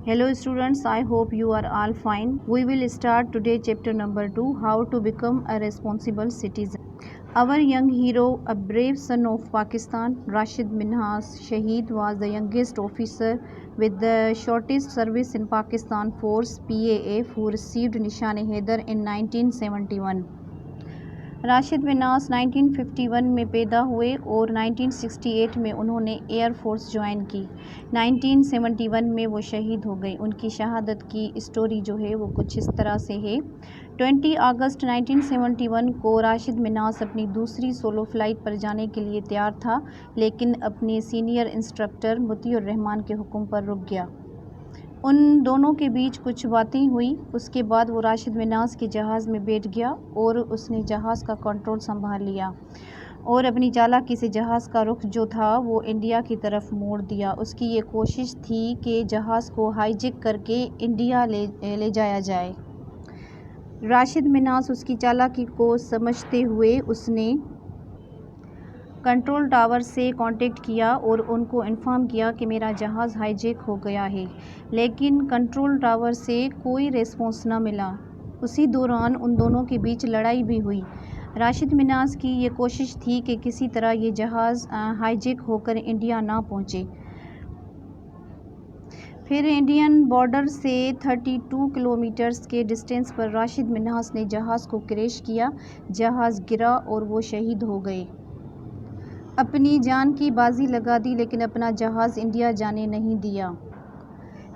Hello students, I hope you are all fine. We will start today chapter number 2, how to become a responsible citizen. Our young hero, a brave son of Pakistan, Rashid Minhas Shaheed, was the youngest officer with the shortest service in Pakistan Force PAF who received Nishan-e-Haider in 1971. Rashid Minhas 1951 में पैदा हुए और 1968 में उन्होंने air force join की। 1971 में वो शहीद हो गए। उनकी शहादत की स्टोरी जो है वो कुछ इस तरह से है। 20 अगस्त 1971 को राशिद मिन्हास अपनी दूसरी सोलो फ्लाइट पर जाने के लिए तैयार था, लेकिन अपने सीनियर इंस्ट्रक्टर मुतीउर रहमान के हुक्म पर रुक गया। उन दोनों के बीच कुछ बातें हुई। उसके बाद वो राशिद मिन्हास के जहाज़ में बैठ गया और उसने जहाज़ का कंट्रोल संभाल लिया और अपनी चालाकी से जहाज़ का रुख जो था वो इंडिया की तरफ मोड़ दिया। उसकी ये कोशिश थी कि जहाज़ को हाईजैक करके इंडिया ले जाया जाए। राशिद मिन्हास उसकी चालाकी को समझते हुए उसने कंट्रोल टावर से कांटेक्ट किया और उनको इन्फॉर्म किया कि मेरा जहाज़ हाईजैक हो गया है, लेकिन कंट्रोल टावर से कोई रिस्पॉन्स न मिला। उसी दौरान उन दोनों के बीच लड़ाई भी हुई। राशिद मिन्हास की ये कोशिश थी कि किसी तरह ये जहाज़ हाईजैक होकर इंडिया ना पहुँचे। फिर इंडियन बॉर्डर से 32 किलोमीटर्स के डिस्टेंस पर राशिद मिन्हास ने जहाज़ को क्रैश किया। जहाज़ गिरा और वो शहीद हो गए। अपनी जान की बाजी लगा दी, लेकिन अपना जहाज़ इंडिया जाने नहीं दिया।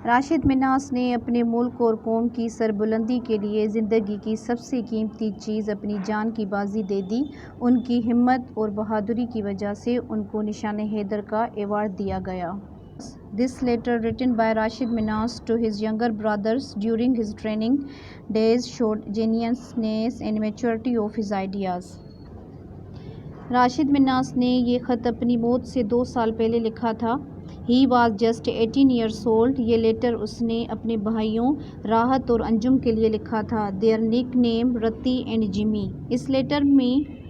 राशिद मिन्हास ने अपने मुल्क और कौम की सरबुलंदी के लिए ज़िंदगी की सबसे कीमती चीज़ अपनी जान की बाजी दे दी। उनकी हिम्मत और बहादुरी की वजह से उनको निशान-ए-हैदर का अवार्ड दिया गया। This letter written by Rashid Minhas to his younger brothers during his training days showed genuineness and maturity of his ideas. Rashid Minhas ने ये ख़त अपनी मौत से 2 साल पहले लिखा था। He was just 18 years old. ये लेटर उसने अपने भाइयों राहत और अंजुम के लिए लिखा था। Their nickname रत्ती एंड जिमी। इस लेटर में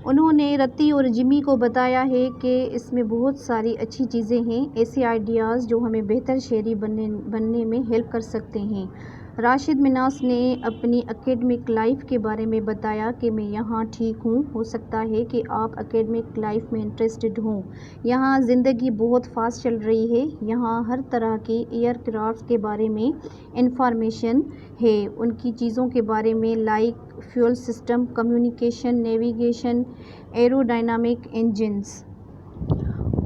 उन्होंने रत्ती और जिमी को बताया है कि इसमें बहुत सारी अच्छी चीज़ें हैं, ऐसे आइडियाज़ जो हमें बेहतर शहरी बनने में हेल्प कर सकते हैं। राशिद मिन्हास ने अपनी एकेडमिक लाइफ के बारे में बताया कि मैं यहाँ ठीक हूँ, हो सकता है कि आप एकेडमिक लाइफ में इंटरेस्टेड हों। यहाँ ज़िंदगी बहुत फास्ट चल रही है। यहाँ हर तरह के एयरक्राफ्ट के बारे में इंफॉर्मेशन है, उनकी चीज़ों के बारे में like fuel system, communication, navigation, aerodynamic engines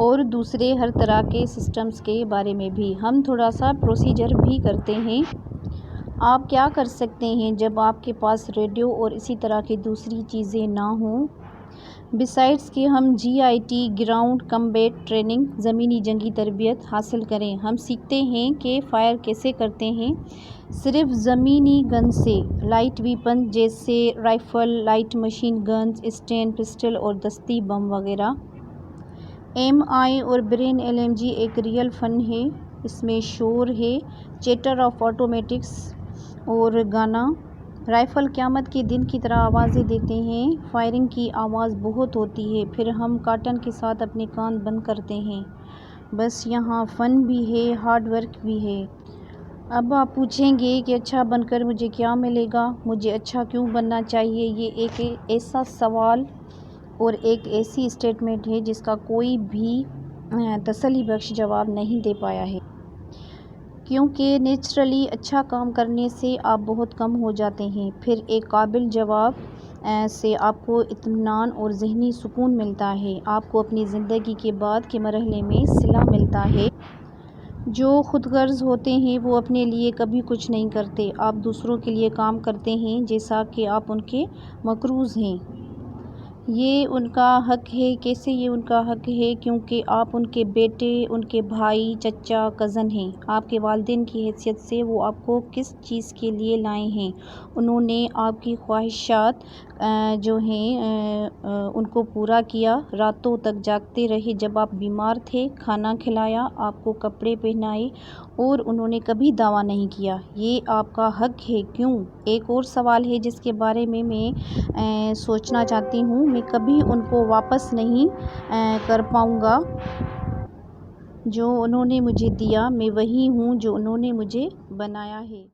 और दूसरे हर तरह के सिस्टम्स के बारे में भी। हम थोड़ा सा प्रोसीजर भी करते हैं। आप क्या कर सकते हैं जब आपके पास रेडियो और इसी तरह की दूसरी चीज़ें ना हों। बिसाइड्स कि हम GIT ग्राउंड कम्बैट ट्रेनिंग ज़मीनी जंगी तरबियत हासिल करें। हम सीखते हैं कि फ़ायर कैसे करते हैं, सिर्फ ज़मीनी गन से। लाइट वीपन जैसे rifle, light machine guns, stand pistol और दस्ती बम वगैरह। MI और ब्रेन LMG एक रियल फ़न है। इसमें शोर है, चैटर ऑफ ऑटोमेटिक्स और गाना। राइफ़ल क़यामत के दिन की तरह आवाज़ें देते हैं। फायरिंग की आवाज़ बहुत होती है, फिर हम कॉटन के साथ अपने कान बंद करते हैं। बस यहाँ फ़न भी है, हार्ड वर्क भी है। अब आप पूछेंगे कि अच्छा बनकर मुझे क्या मिलेगा, मुझे अच्छा क्यों बनना चाहिए। ये एक ऐसा सवाल और एक ऐसी स्टेटमेंट है जिसका कोई भी तसल्ली बख्श जवाब नहीं दे पाया है, क्योंकि नेचुरली अच्छा काम करने से आप बहुत कम हो जाते हैं। फिर एक काबिल जवाब से आपको इत्मीनान और ज़हनी सुकून मिलता है। आपको अपनी ज़िंदगी के बाद के मरहले में सिला मिलता है। जो खुदगर्ज़ होते हैं वो अपने लिए कभी कुछ नहीं करते, आप दूसरों के लिए काम करते हैं जैसा कि आप उनके मकरूज़ हैं। ये उनका हक है। कैसे ये उनका हक है? क्योंकि आप उनके बेटे, उनके भाई, चचा, कज़न हैं। आपके वालिदैन की हैसियत से वो आपको किस चीज़ के लिए लाए हैं। उन्होंने आपकी ख्वाहिशात जो हैं उनको पूरा किया, रातों तक जागते रहे जब आप बीमार थे, खाना खिलाया, आपको कपड़े पहनाए और उन्होंने कभी दावा नहीं किया। ये आपका हक है। क्यों? एक और सवाल है जिसके बारे में मैं सोचना चाहती हूँ। मैं कभी उनको वापस नहीं कर पाऊँगा। جو انہوں نے مجھے دیا، میں وہی ہوں جو انہوں نے مجھے بنایا ہے۔